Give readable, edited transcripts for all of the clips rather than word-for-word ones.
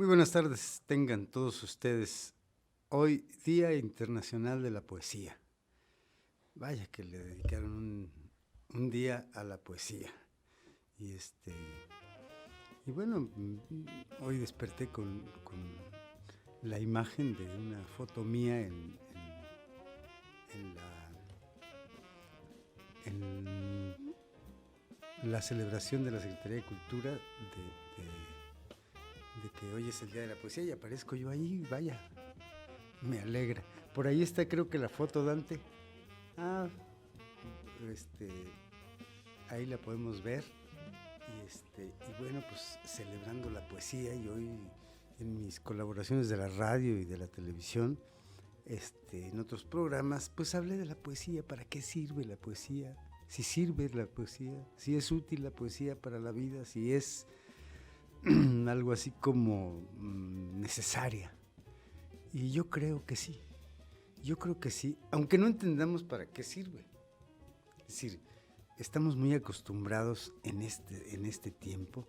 Muy buenas tardes, tengan todos ustedes. Hoy, Día Internacional de la Poesía. Vaya que le dedicaron un día a la poesía. Y y bueno, hoy desperté con la imagen de una foto mía en la celebración de la Secretaría de Cultura de que hoy es el Día de la Poesía y aparezco yo ahí, vaya, me alegra. Por ahí está, creo que la foto, Dante. Ah, ahí la podemos ver. Y bueno, pues celebrando la poesía, y hoy en mis colaboraciones de la radio y de la televisión, en otros programas, pues hablé de la poesía, para qué sirve la poesía, si sirve la poesía, si es útil la poesía para la vida, si es algo así como necesaria. Y yo creo que sí, aunque no entendamos para qué sirve. Es decir, estamos muy acostumbrados en este tiempo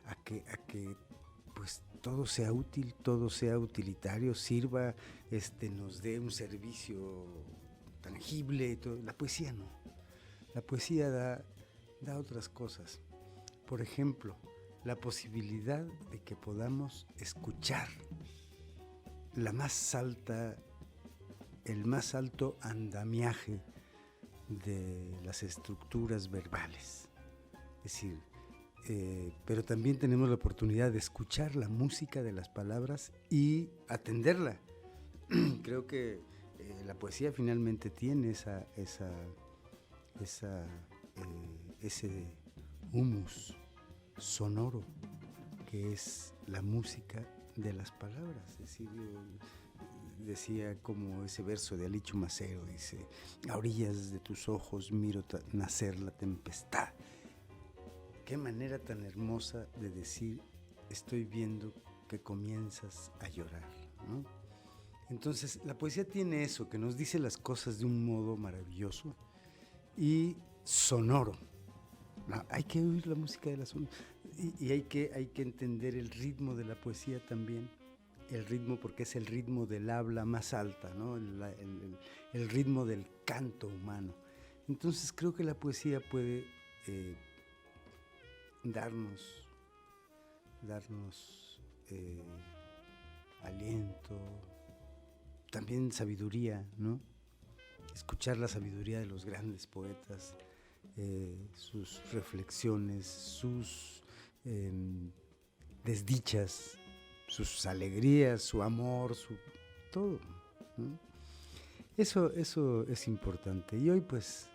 a que pues todo sea útil, todo sea utilitario, sirva, nos dé un servicio tangible. Todo. La poesía no. La poesía da otras cosas. Por ejemplo, la posibilidad de que podamos escuchar el más alto andamiaje de las estructuras verbales. Es decir, pero también tenemos la oportunidad de escuchar la música de las palabras y atenderla. Creo que la poesía finalmente tiene ese humus sonoro que es la música de las palabras. Es decir, decía como ese verso de Alicho Macero, dice: a orillas de tus ojos miro nacer la tempestad. Qué manera tan hermosa de decir: estoy viendo que comienzas a llorar, ¿no? Entonces la poesía tiene eso, que nos dice las cosas de un modo maravilloso y sonoro. Hay que oír la música de la zona y hay que entender el ritmo de la poesía también. El ritmo, porque es el ritmo del habla más alta, ¿no? El ritmo del canto humano. Entonces creo que la poesía puede darnos aliento, también sabiduría, ¿no? Escuchar la sabiduría de los grandes poetas, sus reflexiones, sus desdichas, sus alegrías, su amor, todo, ¿no? Eso es importante. Y hoy pues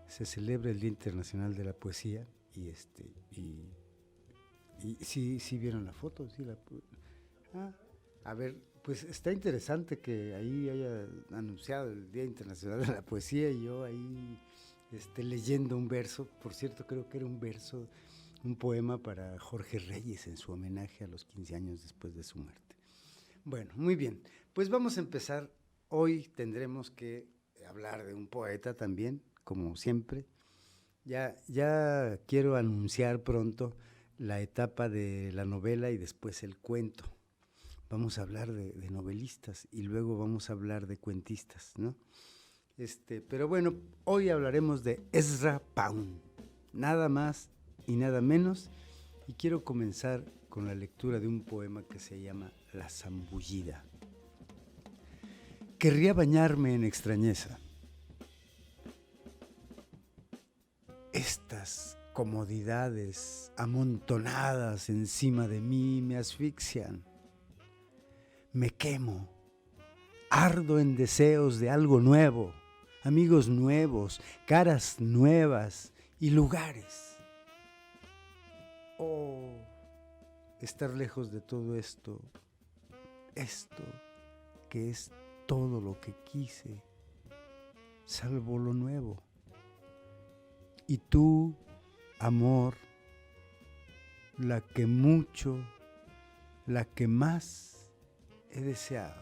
se celebra el Día Internacional de la Poesía y sí vieron la foto, sí a ver, pues está interesante que ahí haya anunciado el Día Internacional de la Poesía y yo ahí leyendo un verso. Por cierto, creo que era un poema para Jorge Reyes en su homenaje a los 15 años después de su muerte. Bueno, muy bien, pues vamos a empezar. Hoy tendremos que hablar de un poeta también, como siempre. Ya quiero anunciar pronto la etapa de la novela y después el cuento. Vamos a hablar de novelistas y luego vamos a hablar de cuentistas, ¿no? Pero bueno, hoy hablaremos de Ezra Pound, nada más y nada menos, y quiero comenzar con la lectura de un poema que se llama La zambullida. Querría bañarme en extrañeza. Estas comodidades amontonadas encima de mí me asfixian. Me quemo, ardo en deseos de algo nuevo, amigos nuevos, caras nuevas y lugares. Oh, estar lejos de todo esto que es todo lo que quise, salvo lo nuevo. Y tú, amor, la que mucho, la que más he deseado.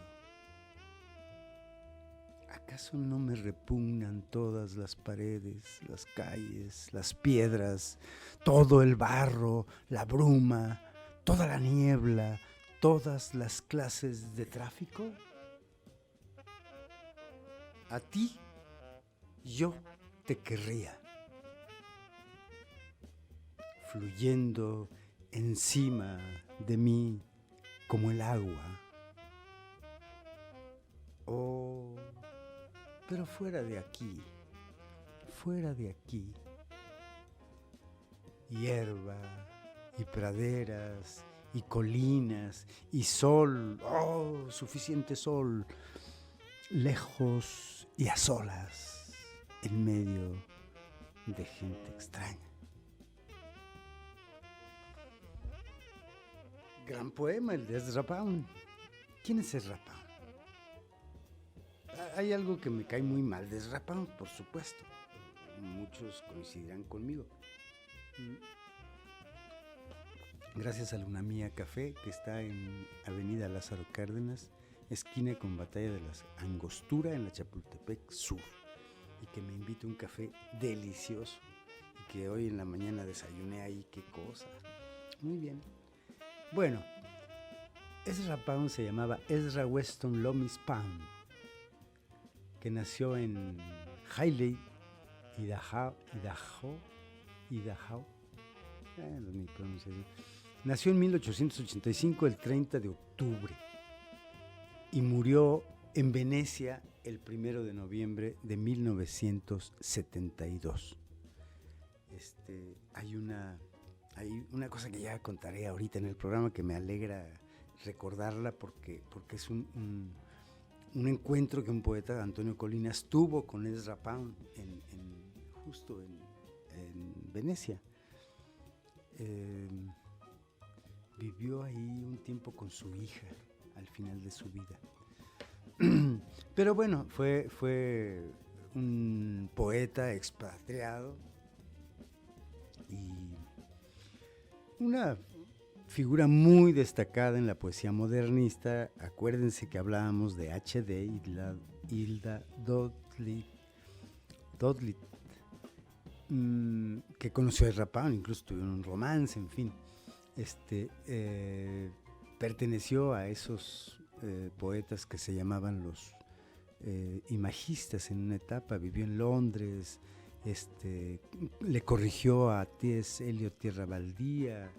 ¿Acaso no me repugnan todas las paredes, las calles, las piedras, todo el barro, la bruma, toda la niebla, todas las clases de tráfico? A ti yo te querría, fluyendo encima de mí como el agua. Oh, pero fuera de aquí, hierba y praderas y colinas y sol, oh, suficiente sol, lejos y a solas, en medio de gente extraña. Gran poema el de Ezra Pound. ¿Quién es Ezra Pound? Hay algo que me cae muy mal de Ezra Pound, por supuesto. Muchos coincidirán conmigo. Gracias a Luna Mía Café, que está en Avenida Lázaro Cárdenas, esquina con Batalla de las Angostura, en la Chapultepec Sur, y que me invita un café delicioso, y que hoy en la mañana desayuné ahí, qué cosa. Muy bien. Bueno, Ezra Pound se llamaba Ezra Weston Loomis Pound, que nació en Hailey, Idaho. Mi pronunciación. Nació en 1885, el 30 de octubre, y murió en Venecia el 1 de noviembre de 1972. Hay una cosa que ya contaré ahorita en el programa que me alegra recordarla porque es un encuentro que un poeta, Antonio Colinas, tuvo con Ezra Pound justo en Venecia. Vivió ahí un tiempo con su hija al final de su vida. Pero bueno, fue un poeta expatriado y una figura muy destacada en la poesía modernista. Acuérdense que hablábamos de H.D. Hilda Dodley, que conoció a Ezra Pound, incluso tuvieron un romance, en fin. Perteneció a esos poetas que se llamaban los imagistas en una etapa. Vivió en Londres, le corrigió a T.S. Eliot Tierra Baldía,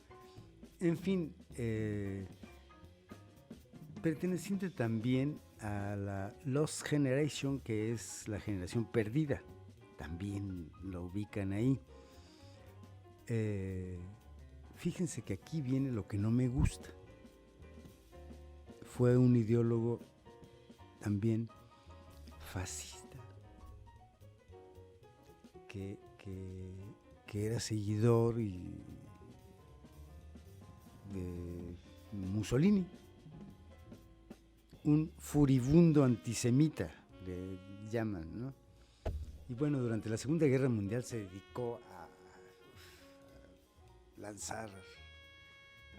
en fin, perteneciente también a la Lost Generation, que es la generación perdida, también lo ubican ahí. Fíjense que aquí viene lo que no me gusta. Fue un ideólogo también fascista, que era seguidor de Mussolini, un furibundo antisemita, le llaman, ¿no? Y bueno, durante la Segunda Guerra Mundial se dedicó a lanzar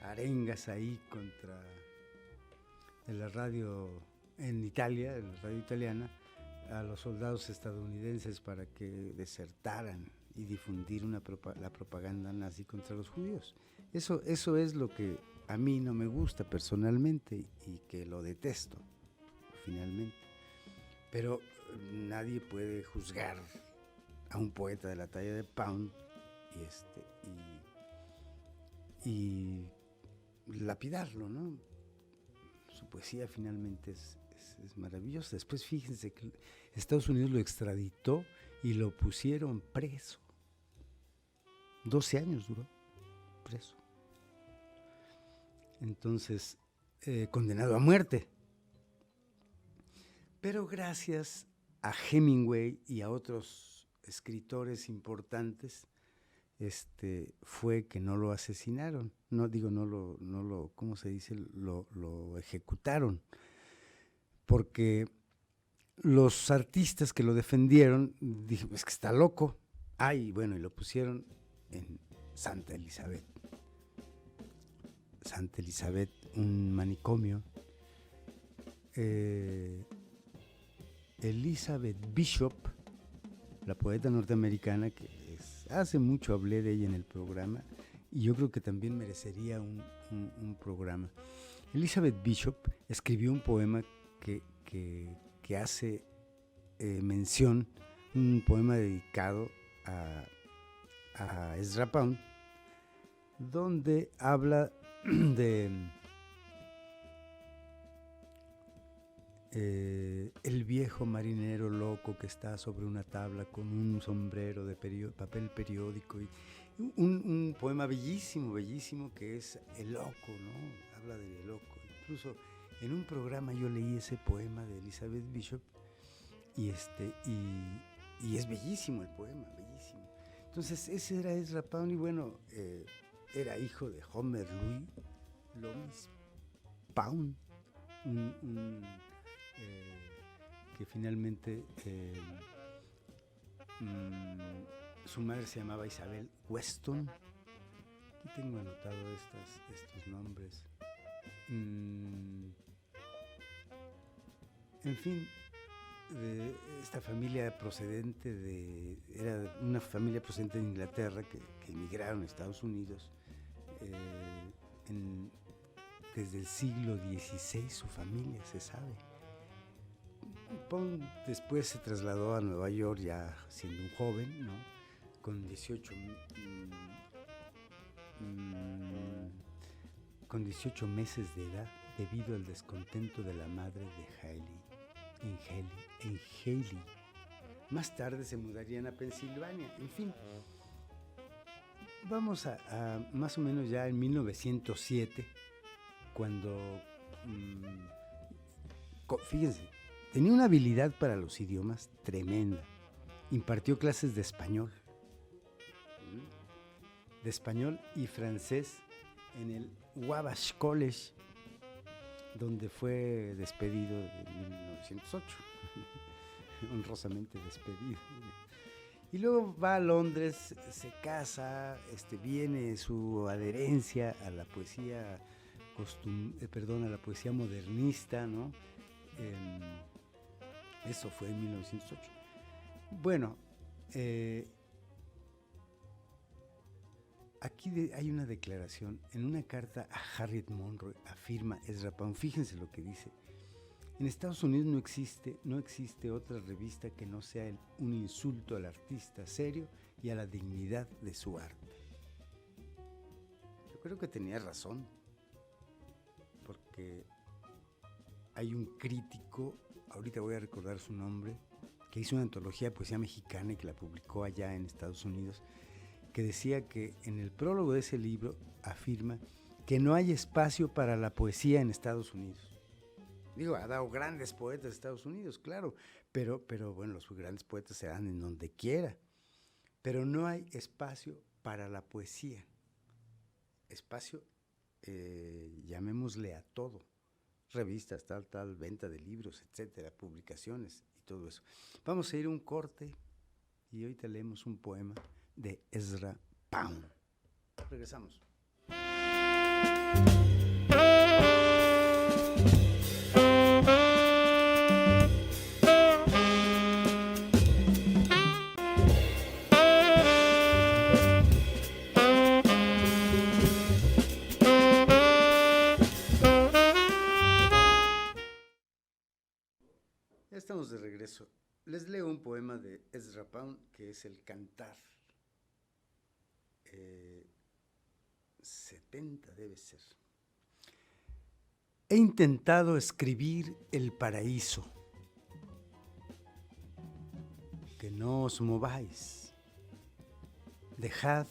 arengas ahí contra la radio en Italia, en la radio italiana, a los soldados estadounidenses para que desertaran y difundir la propaganda nazi contra los judíos. Eso es lo que a mí no me gusta personalmente y que lo detesto finalmente. Pero nadie puede juzgar a un poeta de la talla de Pound y lapidarlo, ¿no? Su poesía finalmente es maravillosa. Después fíjense que Estados Unidos lo extraditó y lo pusieron preso. 12 años duró preso. Entonces, condenado a muerte. Pero gracias a Hemingway y a otros escritores importantes, fue que no lo asesinaron. No lo, ¿cómo se dice? Lo ejecutaron. Porque los artistas que lo defendieron dijeron, es que está loco. Y bueno, y lo pusieron en Santa Elizabeth. Santa Elizabeth, un manicomio. Elizabeth Bishop, la poeta norteamericana, que hace mucho hablé de ella en el programa, y yo creo que también merecería un programa. Elizabeth Bishop escribió un poema que hace mención, un poema dedicado a Ezra Pound, donde habla de el viejo marinero loco que está sobre una tabla con un sombrero de papel periódico, y un poema bellísimo, bellísimo, que es El Loco, ¿no? Habla de El Loco. Incluso en un programa yo leí ese poema de Elizabeth Bishop y es bellísimo el poema, bellísimo. Entonces ese era Ezra Pound, y bueno, era hijo de Homer Louis Loomis Pound, que finalmente su madre se llamaba Isabel Weston. Aquí tengo anotado estos nombres. En fin, esta familia era una familia procedente de Inglaterra que emigraron a Estados Unidos desde el siglo XVI, su familia, se sabe. Pound después se trasladó a Nueva York ya siendo un joven, ¿no? Con 18 meses de edad, debido al descontento de la madre de Hayley, en Hayley. Más tarde se mudarían a Pensilvania. En fin, vamos a más o menos ya en 1907, cuando, fíjense, tenía una habilidad para los idiomas tremenda. Impartió clases de español y francés en el Wabash College, donde fue despedido en 1908, honrosamente despedido. Y luego va a Londres, se casa, viene su adherencia a la poesía a la poesía modernista, ¿no? Eso fue en 1908. Bueno, aquí hay una declaración. En una carta a Harriet Monroe afirma Ezra Pound, fíjense lo que dice: en Estados Unidos no existe otra revista que no sea un insulto al artista serio y a la dignidad de su arte. Yo creo que tenía razón, porque hay un crítico, ahorita voy a recordar su nombre, que hizo una antología de poesía mexicana y que la publicó allá en Estados Unidos, que decía que en el prólogo de ese libro afirma que no hay espacio para la poesía en Estados Unidos. Digo, ha dado grandes poetas de Estados Unidos, claro, pero bueno, los grandes poetas se dan en donde quiera, pero no hay espacio para la poesía. Espacio, llamémosle a todo, revistas, tal, venta de libros, etcétera, publicaciones y todo eso. Vamos a ir a un corte y ahorita leemos un poema de Ezra Pound. Regresamos. Ya estamos de regreso. Les leo un poema de Ezra Pound, que es el Cantar. 70 debe ser. He intentado escribir el paraíso. Que no os mováis. Dejad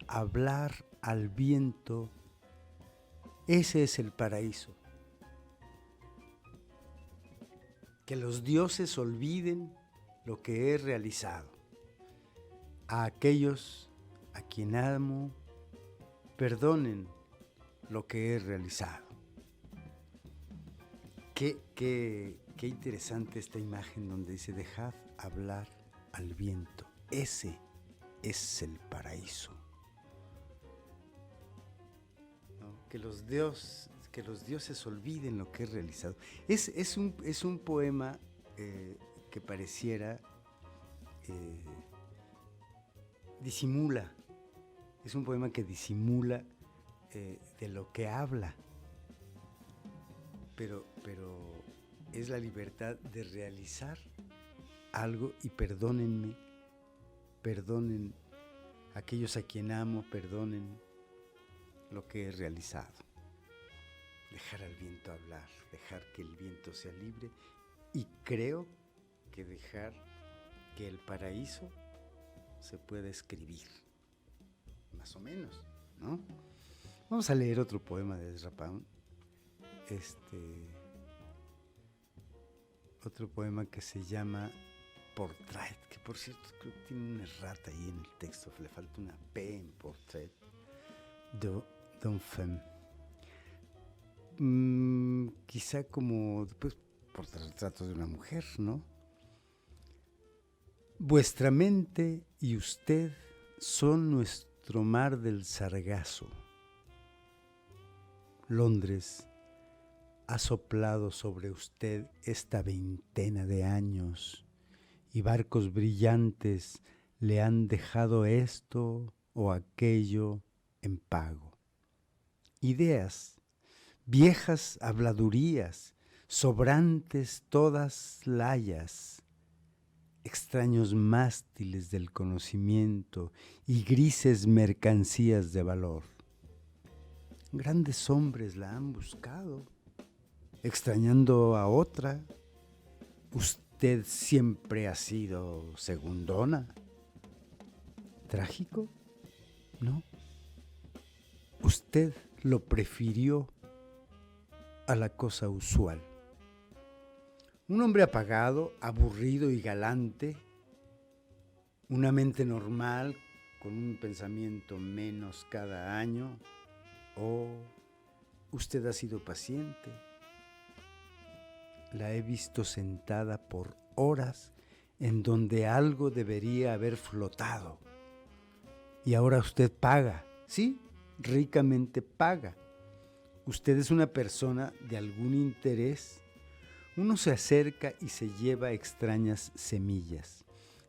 hablar al viento. Ese es el paraíso. Que los dioses olviden lo que he realizado. A aquellos a quien amo, perdonen lo que he realizado. Qué interesante esta imagen donde dice: dejad hablar al viento. Ese es el paraíso. ¿No? Que los dioses olviden lo que he realizado. Es un poema que pareciera disimula. Es un poema que disimula de lo que habla. pero es la libertad de realizar algo y perdonen aquellos a quien amo, perdonen lo que he realizado. Dejar al viento hablar, dejar que el viento sea libre y creo que dejar que el paraíso se pueda escribir, más o menos, ¿no? Vamos a leer otro poema de Ezra Pound, otro poema que se llama Portrait, que por cierto creo que tiene una errata ahí en el texto, le falta una P en Portrait, d'un femme. Quizá como después por retrato de una mujer, ¿no? Vuestra mente y usted son nuestro mar del Sargazo. Londres ha soplado sobre usted esta veintena de años y barcos brillantes le han dejado esto o aquello en pago. Ideas, viejas habladurías, sobrantes todas layas, extraños mástiles del conocimiento y grises mercancías de valor. Grandes hombres la han buscado, extrañando a otra. Usted siempre ha sido segundona. ¿Trágico? No. Usted lo prefirió a la cosa usual. Un hombre apagado, aburrido y galante, una mente normal con un pensamiento menos cada año, usted ha sido paciente. La he visto sentada por horas en donde algo debería haber flotado. Y ahora usted paga, ¿sí? Ricamente paga. Usted es una persona de algún interés. Uno se acerca y se lleva extrañas semillas,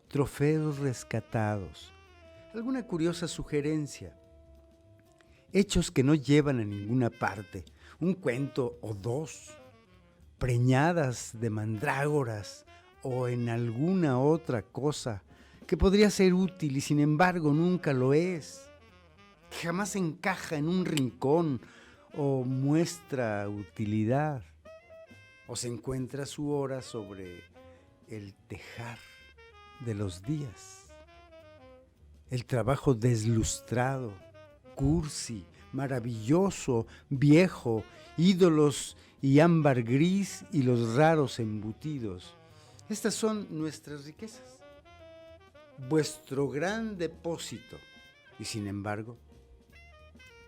trofeos rescatados, alguna curiosa sugerencia, hechos que no llevan a ninguna parte, un cuento o dos, preñadas de mandrágoras o en alguna otra cosa que podría ser útil y sin embargo nunca lo es, que jamás encaja en un rincón o muestra utilidad, o se encuentra su hora sobre el tejar de los días, el trabajo deslustrado, cursi, maravilloso, viejo, ídolos y ámbar gris y los raros embutidos. Estas son nuestras riquezas, vuestro gran depósito, y sin embargo,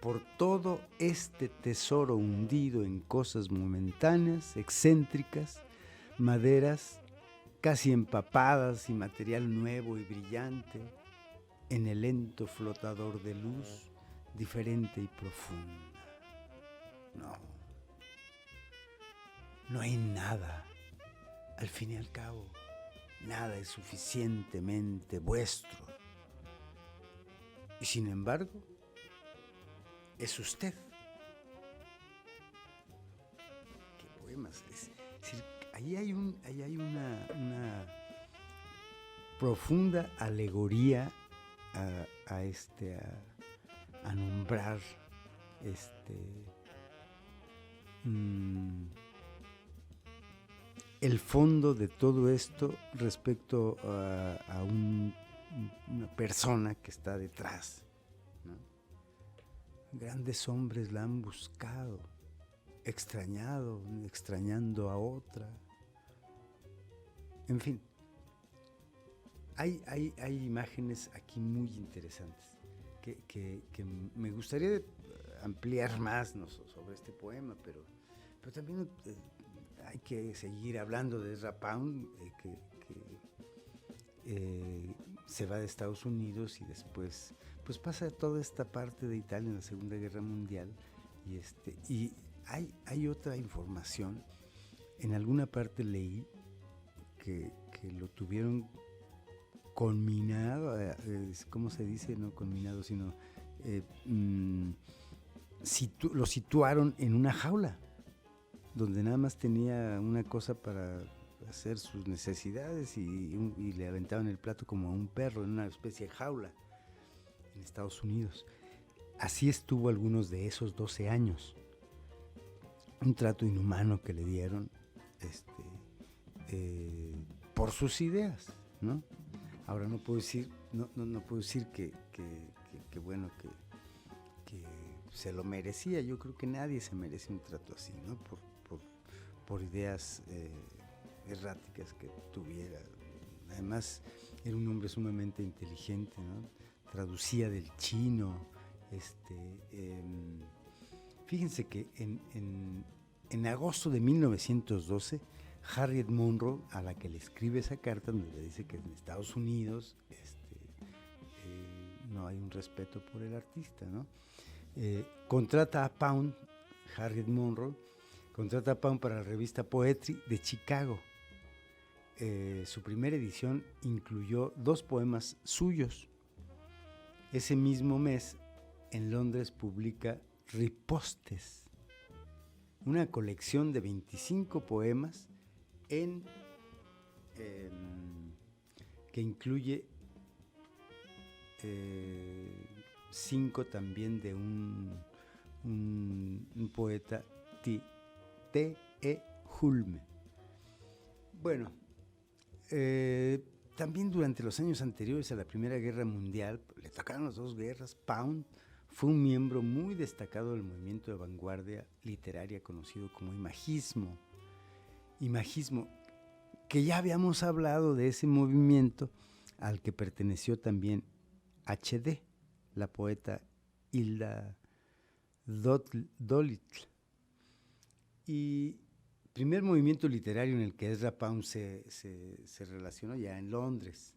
por todo este tesoro hundido en cosas momentáneas, excéntricas, maderas casi empapadas y material nuevo y brillante, en el lento flotador de luz, diferente y profunda. No hay nada, al fin y al cabo, nada es suficientemente vuestro. Y sin embargo, es usted. ¿Qué poemas? Es decir, ahí hay una profunda alegoría a nombrar el fondo de todo esto respecto a una persona que está detrás, ¿no? Grandes hombres la han buscado, extrañando a otra. En fin, hay imágenes aquí muy interesantes que me gustaría ampliar más, ¿no?, sobre este poema, pero también hay que seguir hablando de Ezra Pound, que se va de Estados Unidos y después pues pasa toda esta parte de Italia en la Segunda Guerra Mundial y hay otra información. En alguna parte leí que lo tuvieron conminado, ¿cómo se dice? No conminado, sino lo situaron en una jaula donde nada más tenía una cosa para hacer sus necesidades y le aventaban el plato como a un perro en una especie de jaula en Estados Unidos. Así estuvo algunos de esos 12 años. Un trato inhumano que le dieron por sus ideas, ¿no? Ahora no puedo decir, no puedo decir que bueno, que se lo merecía. Yo creo que nadie se merece un trato así, ¿no? Por ideas erráticas que tuviera. Además, era un hombre sumamente inteligente, ¿no? Traducía del chino. Fíjense que en agosto de 1912, Harriet Monroe, a la que le escribe esa carta donde le dice que en Estados Unidos no hay un respeto por el artista, ¿no? Contrata a Pound, Harriet Monroe, contrata a Pound para la revista Poetry de Chicago. Su primera edición incluyó 2 poemas suyos. Ese mismo mes, en Londres publica Ripostes, una colección de 25 poemas que incluye 5 también de un poeta, T.E. Hulme. Bueno, también durante los años anteriores a la Primera Guerra Mundial, le tocaron las 2 guerras. Pound fue un miembro muy destacado del movimiento de vanguardia literaria conocido como imagismo. Imagismo, que ya habíamos hablado de ese movimiento al que perteneció también H.D., la poeta Hilda Dolittle. Y primer movimiento literario en el que Ezra Pound se relacionó ya en Londres.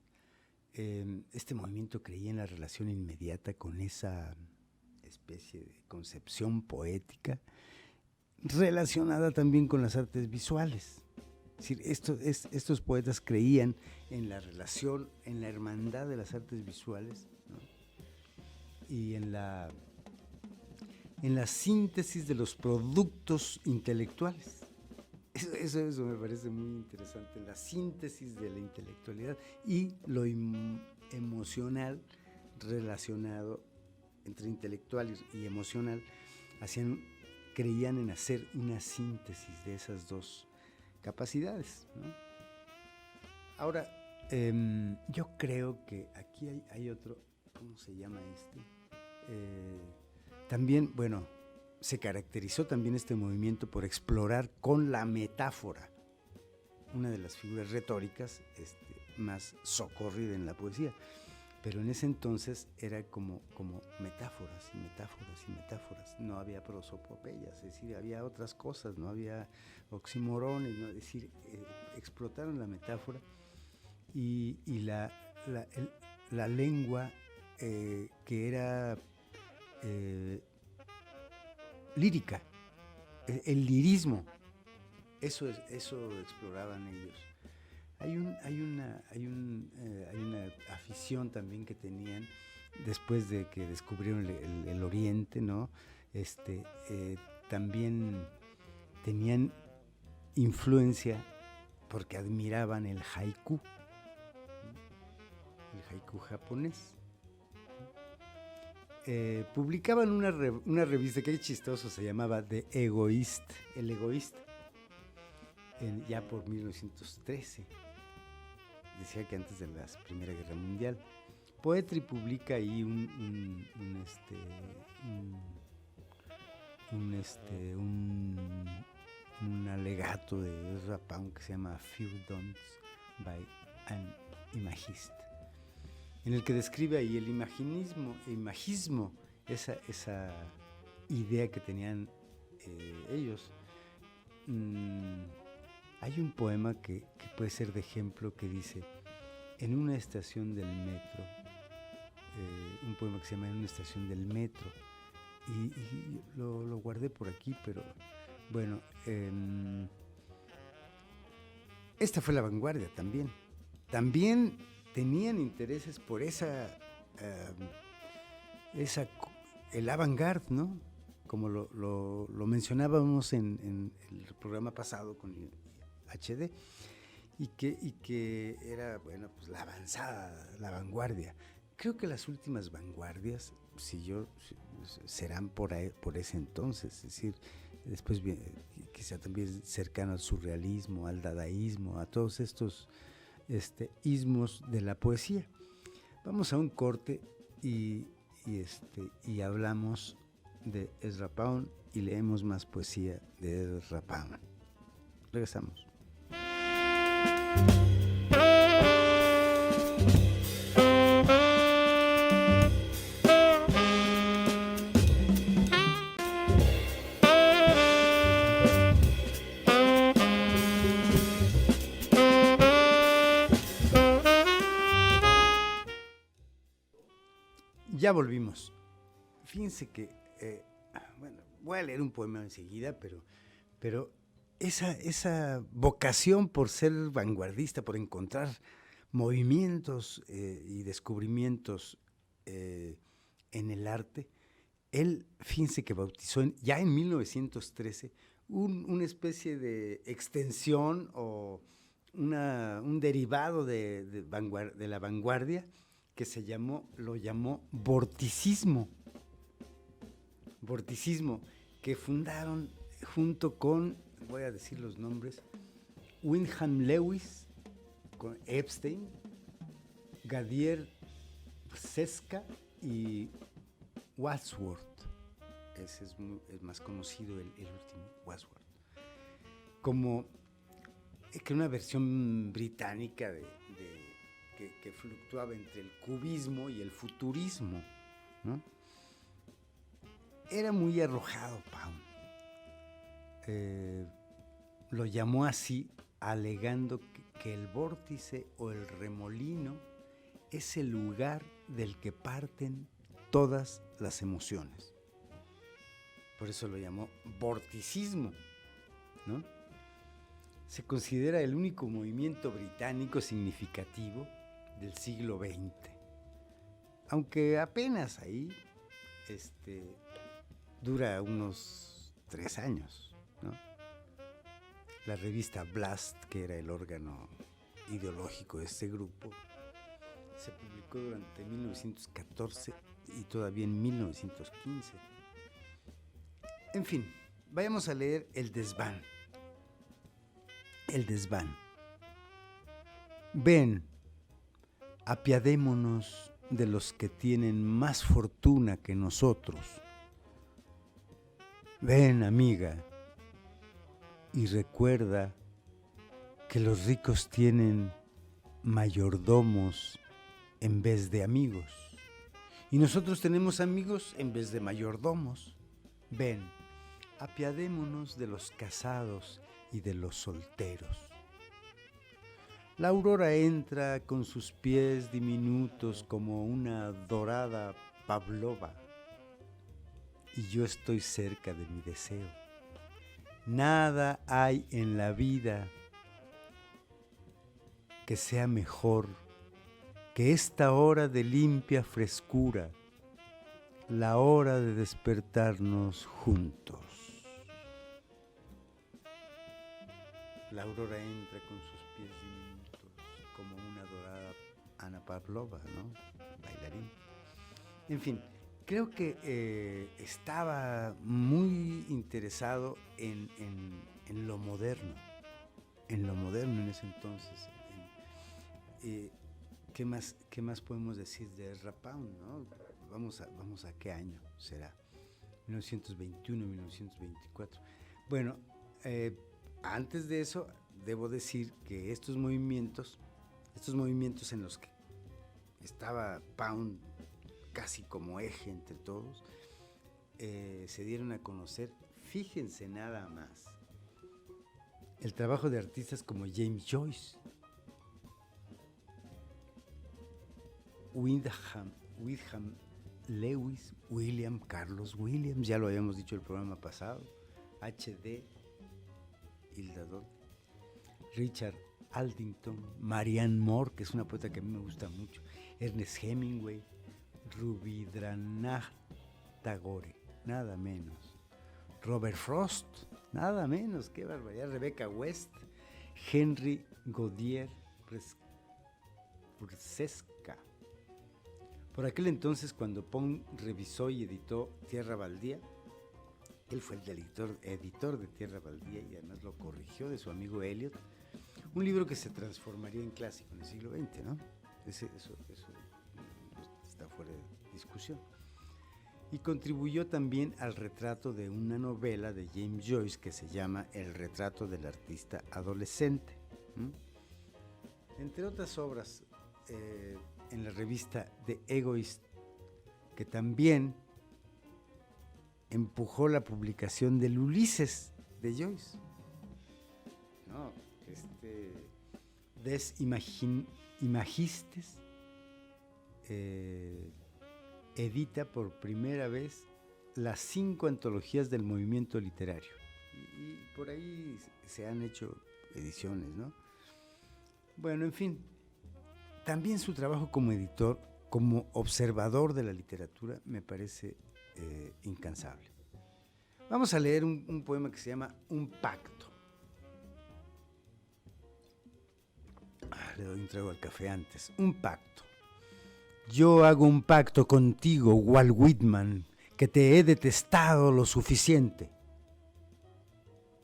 Este movimiento creía en la relación inmediata con esa especie de concepción poética relacionada también con las artes visuales. Es decir, estos poetas creían en la relación, en la hermandad de las artes visuales, ¿no? Y en la síntesis de los productos intelectuales. Eso me parece muy interesante, la síntesis de la intelectualidad y lo emocional relacionado entre intelectual y emocional. Creían en hacer una síntesis de esas 2 capacidades, ¿no? Ahora, yo creo que aquí hay otro, ¿cómo se llama este? También, bueno, se caracterizó también este movimiento por explorar con la metáfora, una de las figuras retóricas más socorrida en la poesía. Pero en ese entonces era como metáforas y metáforas y metáforas. No había prosopopeyas, es decir, había otras cosas, no había oximorones, ¿no? Es decir, explotaron la metáfora y la lengua que era lírica, el lirismo, eso exploraban ellos. Hay una afición también que tenían después de que descubrieron el Oriente, ¿no? También tenían influencia porque admiraban el haiku japonés. Publicaban una revista que es chistoso, se llamaba The Egoist, El Egoísta, ya por 1913. Decía que antes de la Primera Guerra Mundial. Poetry publica ahí un alegato de Ezra Pound que se llama Few Dons by an Imagist, en el que describe ahí el imagismo, esa idea que tenían ellos. Hay un poema que puede ser de ejemplo que dice: en una estación del metro, un poema que se llama En una estación del metro, y lo guardé por aquí, pero bueno, esta fue la vanguardia también. También tenían intereses por el avant-garde, ¿no? como lo mencionábamos en el programa pasado con HD, y que era, bueno, pues la avanzada, la vanguardia. Creo que las últimas vanguardias, serán por ese entonces, es decir, después quizá también cercano al surrealismo, al dadaísmo, a todos estos ismos de la poesía. Vamos a un corte y hablamos de Ezra Pound y leemos más poesía de Ezra Pound. Regresamos. Ya volvimos. Fíjense que, bueno, voy a leer un poema enseguida, pero esa vocación por ser vanguardista, por encontrar movimientos y descubrimientos en el arte, él, fíjense que bautizó ya en 1913 una especie de extensión o un derivado de la vanguardia que lo llamó vorticismo. Vorticismo, que fundaron junto con, voy a decir los nombres, Wyndham Lewis, con Epstein, Gadier Seska y Wadsworth. Ese es más conocido, el último, Wadsworth. Como que una versión británica que fluctuaba entre el cubismo y el futurismo, ¿no? Era muy arrojado, Pound. Lo llamó así, alegando que el vórtice o el remolino es el lugar del que parten todas las emociones. Por eso lo llamó vorticismo, ¿no? Se considera el único movimiento británico significativo del siglo XX, aunque apenas ahí dura unos 3 años, ¿no? La revista Blast, que era el órgano ideológico de este grupo, se publicó durante 1914 y todavía en 1915. En fin, vayamos a leer El desván. El desván. Ven, apiadémonos de los que tienen más fortuna que nosotros. Ven, amiga, y recuerda que los ricos tienen mayordomos en vez de amigos, y nosotros tenemos amigos en vez de mayordomos. Ven, apiadémonos de los casados y de los solteros. La aurora entra con sus pies diminutos como una dorada pavlova, y yo estoy cerca de mi deseo. Nada hay en la vida que sea mejor que esta hora de limpia frescura, la hora de despertarnos juntos. La aurora entra con sus pies diminutos como una dorada Ana Pavlova, ¿no? Bailarín. En fin, creo que estaba muy interesado en lo moderno, en ese entonces. ¿Qué más podemos decir de Ezra Pound, ¿no? Vamos a qué año será, 1921, 1924. Bueno, antes de eso, debo decir que estos movimientos en los que estaba Pound casi como eje entre todos, se dieron a conocer, fíjense nada más, el trabajo de artistas como James Joyce, Wyndham Lewis, Carlos Williams, ya lo habíamos dicho el programa pasado, H.D. Hilda Dodd, Richard Aldington, Marianne Moore, que es una poeta que a mí me gusta mucho, Ernest Hemingway, Rabindranath Tagore, nada menos. Robert Frost, nada menos, qué barbaridad, Rebecca West, Henry Godier Brzeska. Por aquel entonces, cuando Pound revisó y editó Tierra Baldía, él fue el editor de Tierra Baldía y además lo corrigió de su amigo Eliot, un libro que se transformaría en clásico en el siglo XX, ¿no? Eso está fuera de discusión. Y contribuyó también al retrato de una novela de James Joyce que se llama El retrato del artista adolescente. Entre otras obras, en la revista The Egoist, que también empujó la publicación del Ulises de Joyce. No, Des Imagistes edita por primera vez las 5 antologías del movimiento literario. Y por ahí se han hecho ediciones, ¿no? Bueno, en fin, también su trabajo como editor, como observador de la literatura, me parece incansable. Vamos a leer un poema que se llama Un pacto. Le doy un trago al café antes. Un pacto. Yo hago un pacto contigo, Walt Whitman, que te he detestado lo suficiente.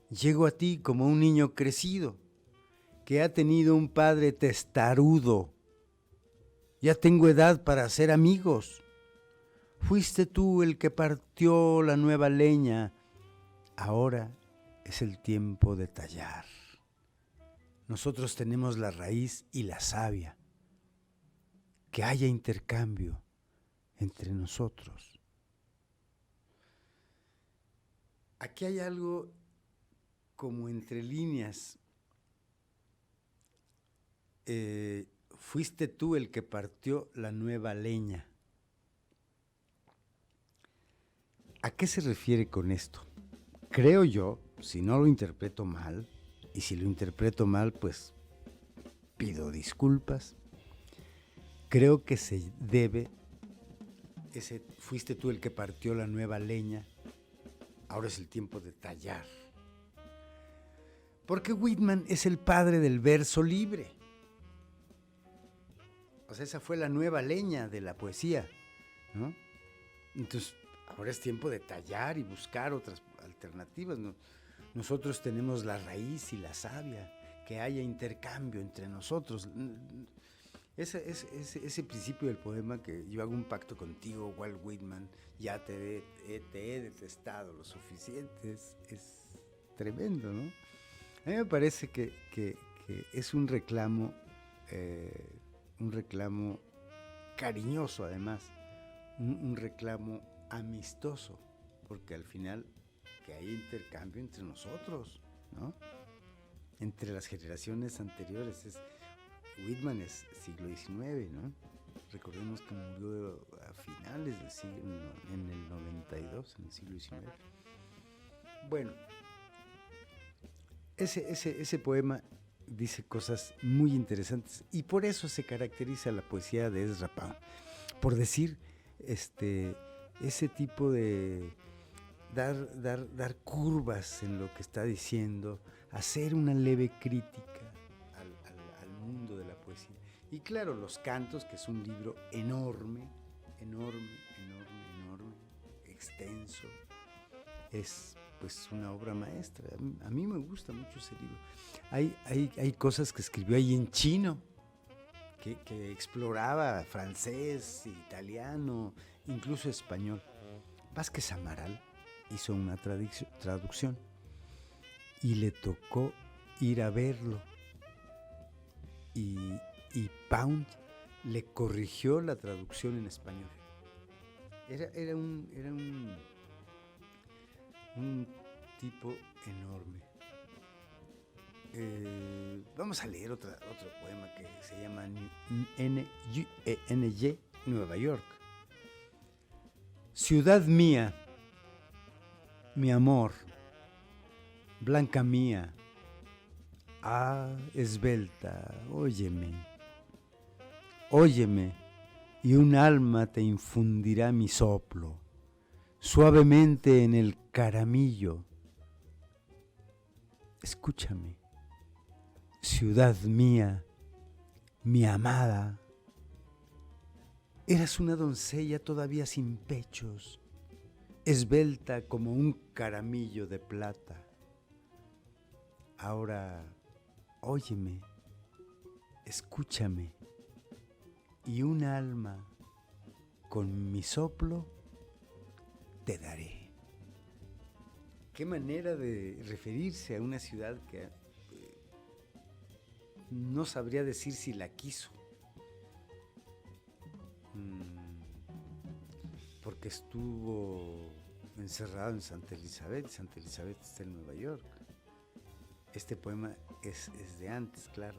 Llego a ti como un niño crecido, que ha tenido un padre testarudo. Ya tengo edad para ser amigos. Fuiste tú el que partió la nueva leña. Ahora es el tiempo de tallar. Nosotros tenemos la raíz y la savia. Que haya intercambio entre nosotros. Aquí hay algo como entre líneas. Fuiste tú el que partió la nueva leña. ¿A qué se refiere con esto? Creo yo, si no lo interpreto mal, y si lo interpreto mal, pues pido disculpas. Creo que se debe, fuiste tú el que partió la nueva leña, ahora es el tiempo de tallar. Porque Whitman es el padre del verso libre. O sea, esa fue la nueva leña de la poesía, ¿no? Entonces, ahora es tiempo de tallar y buscar otras alternativas, ¿no? Nosotros tenemos la raíz y la savia, que haya intercambio entre nosotros. Ese principio del poema, que yo hago un pacto contigo, Walt Whitman, ya te he detestado lo suficiente, es tremendo, ¿no? A mí me parece que es un reclamo cariñoso, además, un reclamo amistoso, porque al final que haya intercambio entre nosotros, ¿no? Entre las generaciones anteriores. Whitman es siglo XIX, ¿no? Recordemos que murió a finales del siglo, en el 92, en el siglo XIX. Bueno, ese poema dice cosas muy interesantes y por eso se caracteriza la poesía de Ezra Pound, por decir ese tipo de dar curvas en lo que está diciendo, hacer una leve crítica al mundo de la poesía. Y claro, Los Cantos, que es un libro enorme, extenso, es pues una obra maestra. A mí me gusta mucho ese libro. Hay cosas que escribió ahí en chino, que exploraba francés, italiano, incluso español. Vázquez Amaral hizo una traducción y le tocó ir a verlo y Pound le corrigió la traducción en español. Era un tipo enorme. Vamos a leer otro poema que se llama N.Y. Nueva York. Ciudad mía, mi amor, blanca mía, esbelta, óyeme, y un alma te infundirá mi soplo. suavemente en el caramillo. Escúchame, ciudad mía, mi amada. Eras una doncella todavía sin pechos, esbelta como un caramillo de plata. Ahora, óyeme, escúchame, y un alma con mi soplo te daré. Qué manera de referirse a una ciudad que no sabría decir si la quiso. Porque estuvo encerrado en Santa Elizabeth. Santa Elizabeth está en Nueva York. Este poema es de antes, claro.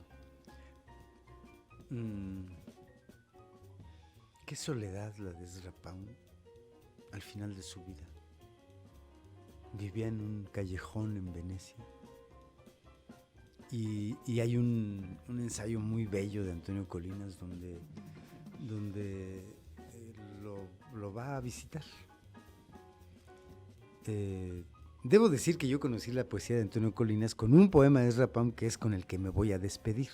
Qué soledad la de Ezra Pound al final de su vida. Vivía en un callejón en Venecia. Y hay un ensayo muy bello de Antonio Colinas donde lo va a visitar. Debo decir que yo conocí la poesía de Antonio Colinas con un poema de Ezra Pound que es con el que me voy a despedir.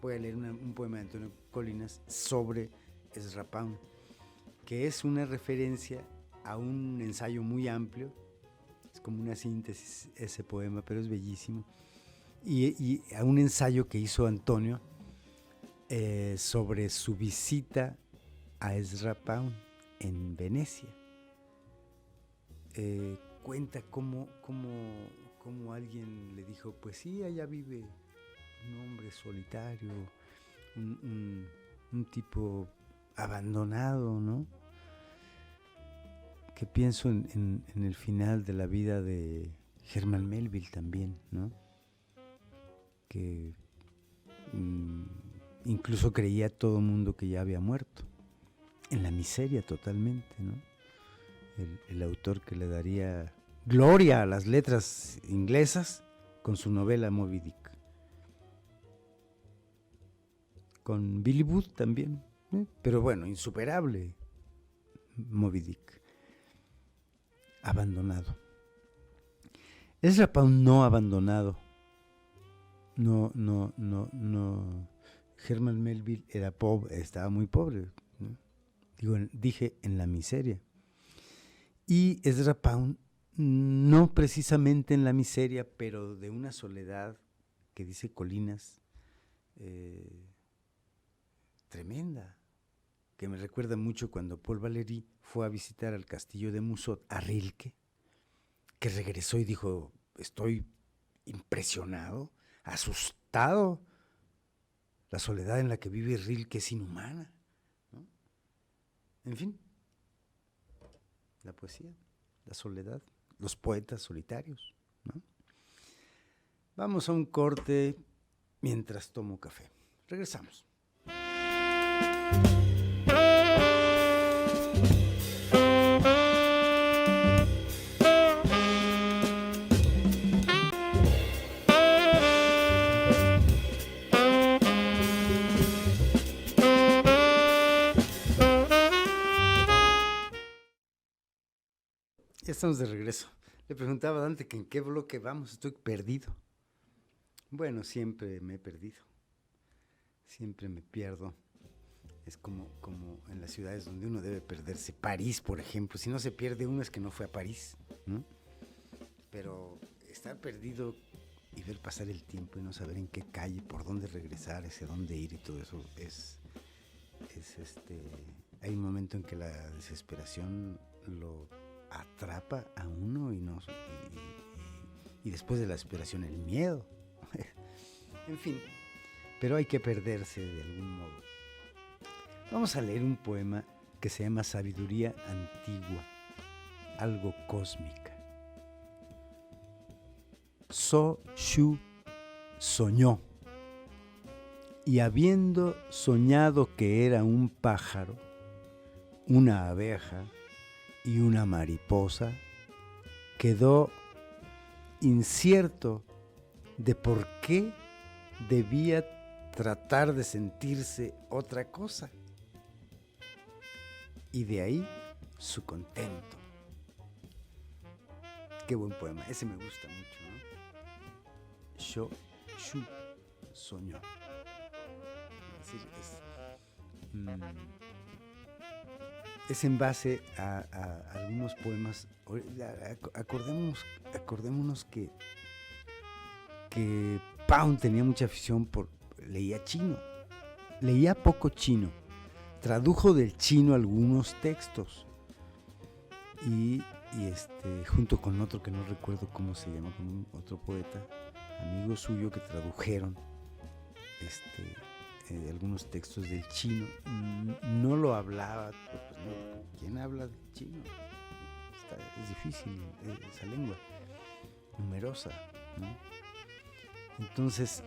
Voy a leer un poema de Antonio Colinas sobre Ezra Pound, que es una referencia a un ensayo muy amplio. Es como una síntesis ese poema, pero es bellísimo. Y a un ensayo que hizo Antonio sobre su visita a Ezra Pound en Venecia. Cuenta cómo alguien le dijo, pues sí, allá vive un hombre solitario, un tipo abandonado, ¿no? Que pienso en el final de la vida de Herman Melville también, ¿no? Que incluso creía todo el mundo que ya había muerto, en la miseria totalmente, ¿no? El autor que le daría gloria a las letras inglesas con su novela Moby Dick. Con Billy Wood también, pero bueno, insuperable Moby Dick. Abandonado. Ezra Pound no abandonado. No. Herman Melville era pobre, estaba muy pobre, ¿no? Dije en la miseria. Y Ezra Pound, no precisamente en la miseria, pero de una soledad que dice Colinas, tremenda, que me recuerda mucho cuando Paul Valéry fue a visitar al castillo de Musot a Rilke, que regresó y dijo, estoy impresionado, asustado, la soledad en la que vive Rilke es inhumana, ¿no? En fin, la poesía, la soledad, los poetas solitarios, ¿no? Vamos a un corte mientras tomo café. Regresamos. Ya estamos de regreso. Le preguntaba a Dante que en qué bloque vamos, estoy perdido. Bueno, siempre me he perdido, siempre me pierdo. Es como en las ciudades donde uno debe perderse. París, por ejemplo, si no se pierde uno es que no fue a París, ¿no? Pero estar perdido y ver pasar el tiempo y no saber en qué calle, por dónde regresar, hacia dónde ir y todo eso hay un momento en que la desesperación lo atrapa a uno y después de la desesperación el miedo. En fin, pero hay que perderse de algún modo. Vamos a leer un poema que se llama Sabiduría Antigua, algo cósmica. So-Shu soñó, y habiendo soñado que era un pájaro, una abeja y una mariposa, quedó incierto de por qué debía tratar de sentirse otra cosa. Y de ahí su contento. Qué buen poema, ese me gusta mucho, ¿no? Shu soñó. Es decir, es en base a algunos poemas. Acordémonos que Pound tenía mucha afición leía chino, leía poco chino, tradujo del chino algunos textos y junto con otro que no recuerdo cómo se llama, con otro poeta, amigo suyo, que tradujeron algunos textos del chino. No lo hablaba, pues no, ¿quién habla chino? Es difícil esa lengua, numerosa, ¿no? Entonces,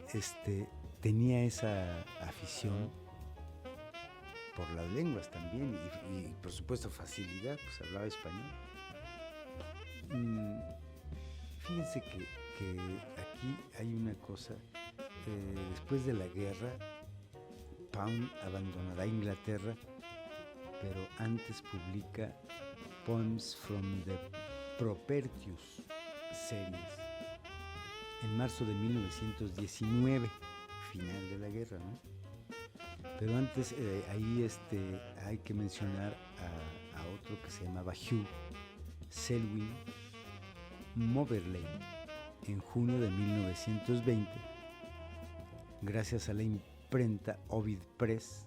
tenía esa afición por las lenguas también y por supuesto facilidad, pues hablaba español. Fíjense que aquí hay una cosa. Después de la guerra, Pound abandonará Inglaterra, pero antes publica Poems from the Propertius Series en marzo de 1919, final de la guerra, ¿no? Pero antes ahí hay que mencionar a otro que se llamaba Hugh Selwyn Moberley. En junio de 1920, gracias a la imprenta Ovid Press,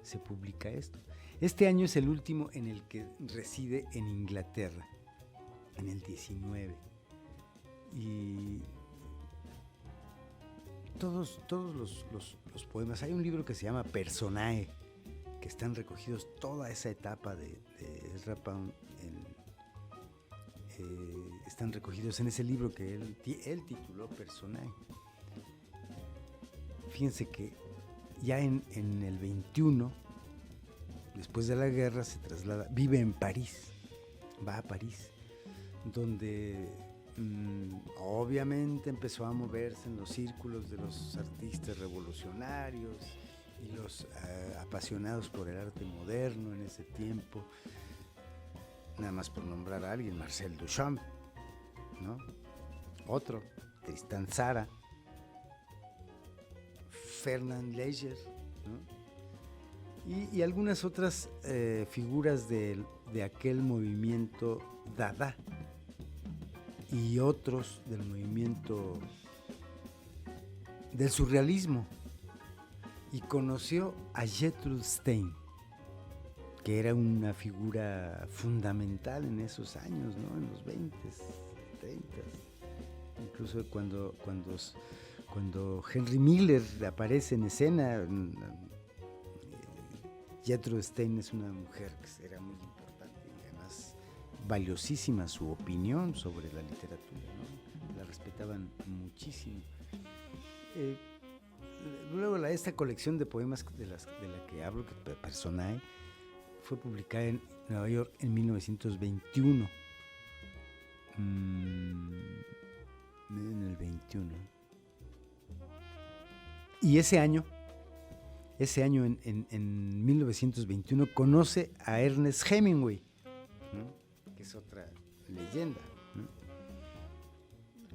se publica esto. Este año es el último en el que reside en Inglaterra, en el 19. Y todos los poemas, hay un libro que se llama Personae, que están recogidos toda esa etapa de Ezra Pound, están recogidos en ese libro que él tituló Personae. Fíjense que ya en el 21, después de la guerra, se traslada, vive en París, va a París, donde obviamente empezó a moverse en los círculos de los artistas revolucionarios y los apasionados por el arte moderno en ese tiempo. Nada más por nombrar a alguien, Marcel Duchamp, ¿no? Otro, Tristan Tzara, Fernand Léger, ¿no? Y algunas otras figuras de aquel movimiento Dada y otros del movimiento del surrealismo. Y conoció a Gertrude Stein, que era una figura fundamental en esos años, ¿no? En los 20s, 30s, incluso cuando Henry Miller aparece en escena. Gertrude Stein es una mujer que era muy importante y además valiosísima su opinión sobre la literatura, ¿no? La respetaban muchísimo. Luego esta colección de poemas de la que hablo, Personae, fue publicada en Nueva York en 1921. En el 21. Y ese año en 1921, conoce a Ernest Hemingway, ¿no? Que es otra leyenda, ¿no?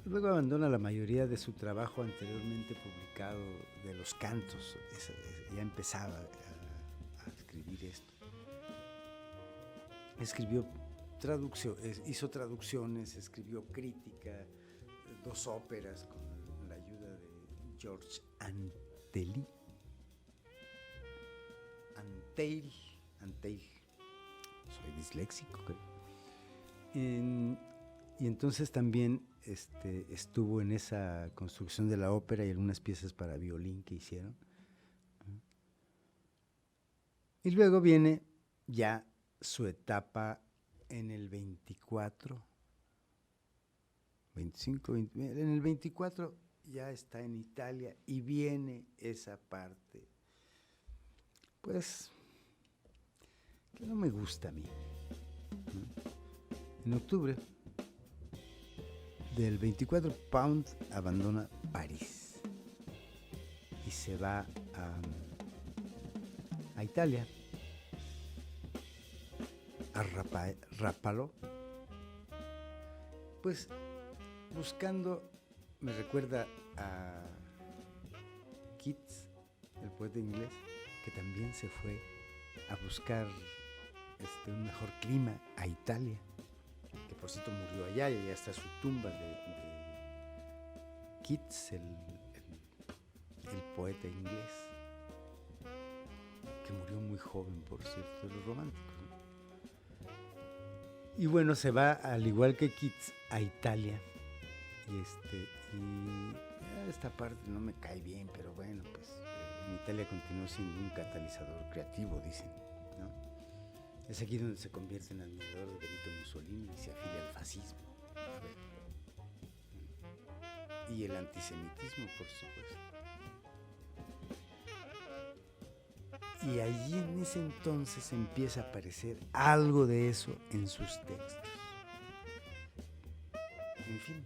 Luego abandona la mayoría de su trabajo anteriormente publicado de los cantos. Ya empezaba a escribir esto. Hizo traducciones, escribió crítica, 2 óperas con la ayuda de George Antheil. Soy disléxico, creo. Y entonces también estuvo en esa construcción de la ópera y algunas piezas para violín que hicieron. Y luego viene ya su etapa en el 24, 25, 20, en el 24 ya está en Italia y viene esa parte, pues, que no me gusta a mí. En octubre del 24, Pound abandona París y se va a Italia, a Rapallo, pues buscando, me recuerda a Keats, el poeta inglés, que también se fue a buscar un mejor clima a Italia, que por cierto murió allá y allá está su tumba de Keats, el poeta inglés, que murió muy joven, por cierto, de los románticos, ¿no? Y bueno, se va, al igual que Keats, a Italia. Y esta parte no me cae bien, pero bueno, pues en Italia continuó siendo un catalizador creativo, dicen, ¿no? Es aquí donde se convierte en admirador de Benito Mussolini y se afilia al fascismo. Y el antisemitismo, por supuesto. Y allí en ese entonces empieza a aparecer algo de eso en sus textos. En fin.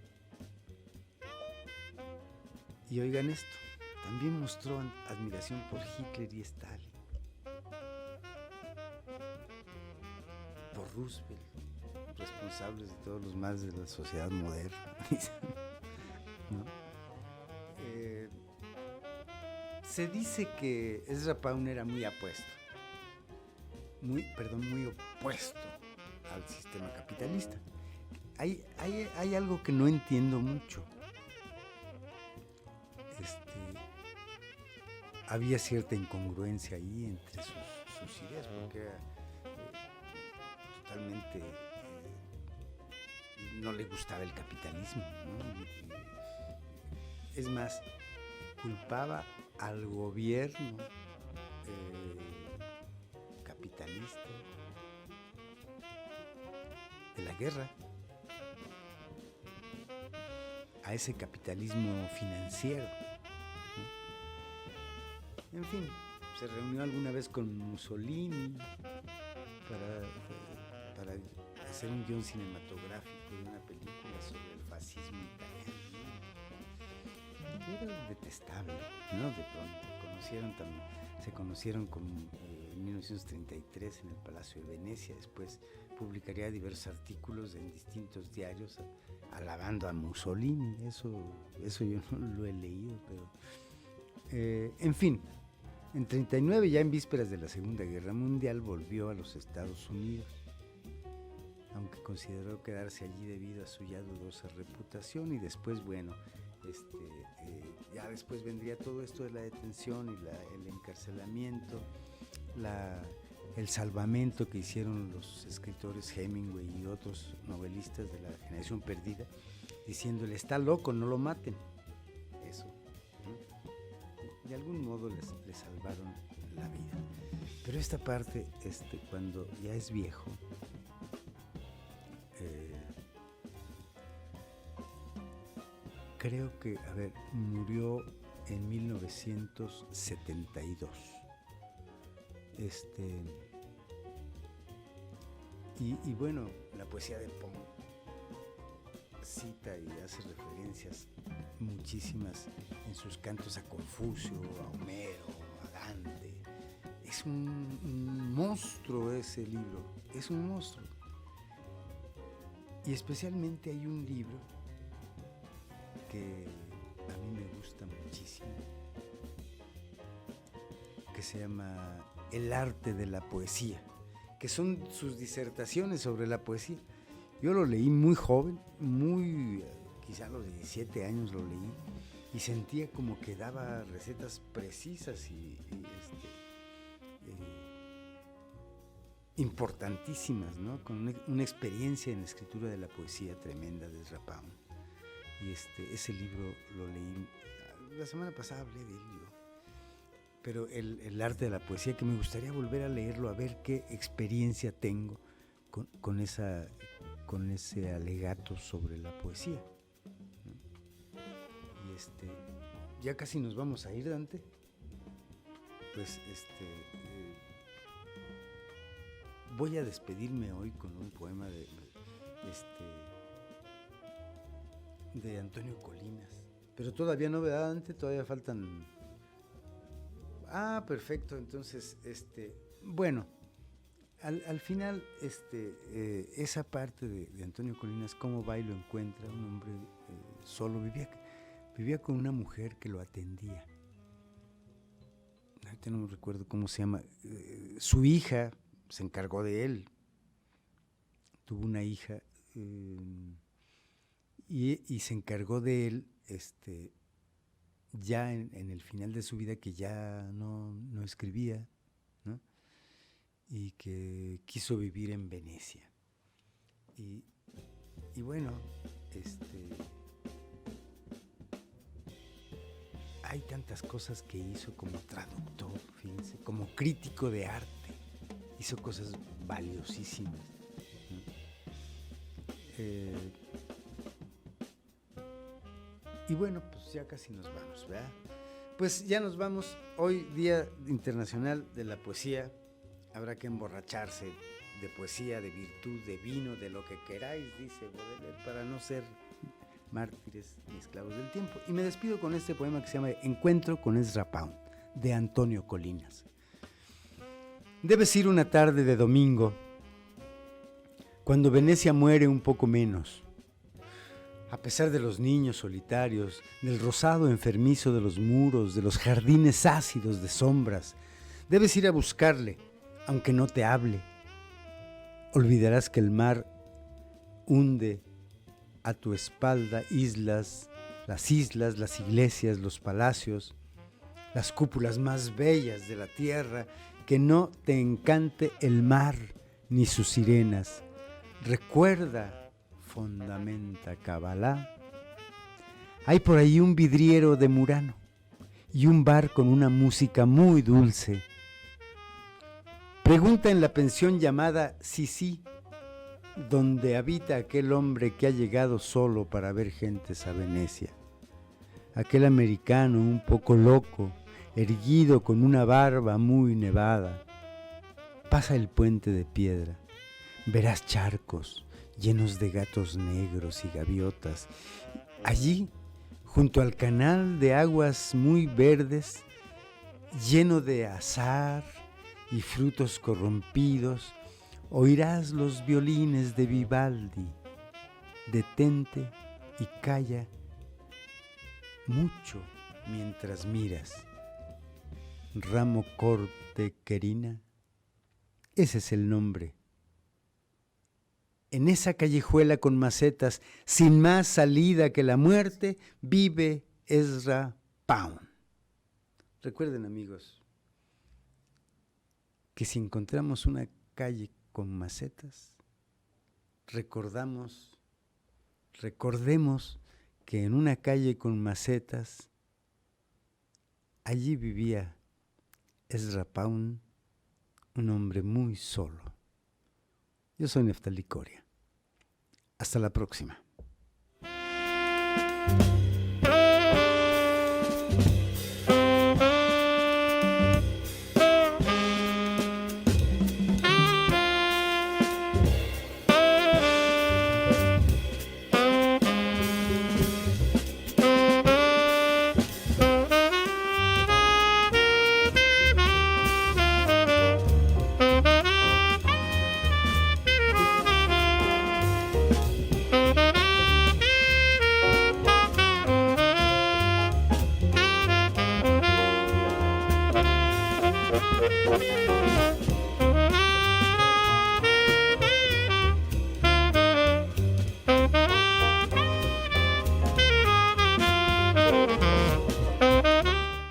Y oigan esto, también mostró admiración por Hitler y Stalin, por Roosevelt, responsables de todos los males de la sociedad moderna, ¿no? Se dice que Ezra Pound era muy apuesto, muy opuesto al sistema capitalista. Hay algo que no entiendo mucho. Había cierta incongruencia ahí entre sus ideas, porque era totalmente no le gustaba el capitalismo, ¿no? Es más, culpaba al gobierno capitalista de la guerra, a ese capitalismo financiero, ¿no? En fin, se reunió alguna vez con Mussolini para hacer un guión cinematográfico de una película sobre el fascismo italiano. Era detestable, ¿no? De pronto se conocieron en 1933 en el Palacio de Venecia. Después publicaría diversos artículos en distintos diarios alabando a Mussolini. Eso yo no lo he leído, pero en fin, en 1939, ya en vísperas de la Segunda Guerra Mundial, volvió a los Estados Unidos, aunque consideró quedarse allí debido a su ya dudosa reputación. Y después, bueno, ya después vendría todo esto de la detención y el encarcelamiento, el salvamento que hicieron los escritores Hemingway y otros novelistas de la generación perdida, diciéndole: está loco, no lo maten. Eso, ¿no? De algún modo le salvaron la vida. Pero esta parte, cuando ya es viejo, creo que, murió en 1972. Y bueno, la poesía de Poe cita y hace referencias muchísimas en sus cantos a Confucio, a Homero, a Dante. Es un monstruo ese libro, es un monstruo. Y especialmente hay un libro que a mí me gusta muchísimo, que se llama El arte de la poesía, que son sus disertaciones sobre la poesía. Yo lo leí muy joven, quizá a los 17 años lo leí, y sentía como que daba recetas precisas y importantísimas, ¿no? Con una experiencia en la escritura de la poesía tremenda de Ezra Pound. Y ese libro lo leí, la semana pasada hablé del libro, pero el arte de la poesía, que me gustaría volver a leerlo, a ver qué experiencia tengo con ese alegato sobre la poesía, ¿no? Y ya casi nos vamos a ir, Dante. Pues voy a despedirme hoy con un poema de Antonio Colinas, pero todavía no, ¿verdad, Dante? Todavía faltan. Perfecto. Entonces, bueno, Al final, esa parte de Antonio Colinas, cómo va y lo encuentra, un hombre solo, vivía con una mujer que lo atendía. Ahorita no me recuerdo cómo se llama. Su hija se encargó de él. Tuvo una hija y se encargó de él ya en el final de su vida, que ya no escribía, ¿no? Y que quiso vivir en Venecia. Y bueno, hay tantas cosas que hizo como traductor, fíjense, como crítico de arte. Hizo cosas valiosísimas, ¿no? Y bueno, pues ya casi nos vamos, ¿verdad? Pues ya nos vamos. Hoy, Día Internacional de la Poesía. Habrá que emborracharse de poesía, de virtud, de vino, de lo que queráis, dice Baudelaire, para no ser mártires ni esclavos del tiempo. Y me despido con este poema que se llama Encuentro con Ezra Pound, de Antonio Colinas. Debes ir una tarde de domingo, cuando Venecia muere un poco menos, a pesar de los niños solitarios, del rosado enfermizo de los muros, de los jardines ácidos de sombras. Debes ir a buscarle, aunque no te hable. Olvidarás que el mar hunde a tu espalda las islas, las iglesias, los palacios, las cúpulas más bellas de la tierra, que no te encante el mar ni sus sirenas. Recuerda, fundamenta Kabbalah, hay por ahí un vidriero de Murano y un bar con una música muy dulce. Pregunta en la pensión llamada Sisi, donde habita aquel hombre que ha llegado solo para ver gentes a Venecia. Aquel americano un poco loco, erguido con una barba muy nevada. Pasa el puente de piedra, verás charcos llenos de gatos negros y gaviotas. Allí, junto al canal de aguas muy verdes, lleno de azahar y frutos corrompidos, oirás los violines de Vivaldi. Detente y calla mucho mientras miras. Ramo corte querina, ese es el nombre. En esa callejuela con macetas, sin más salida que la muerte, vive Ezra Pound. Recuerden, amigos, que si encontramos una calle con macetas, recordemos que en una calle con macetas, allí vivía Ezra Pound, un hombre muy solo. Yo soy Neftalí Coria. Hasta la próxima.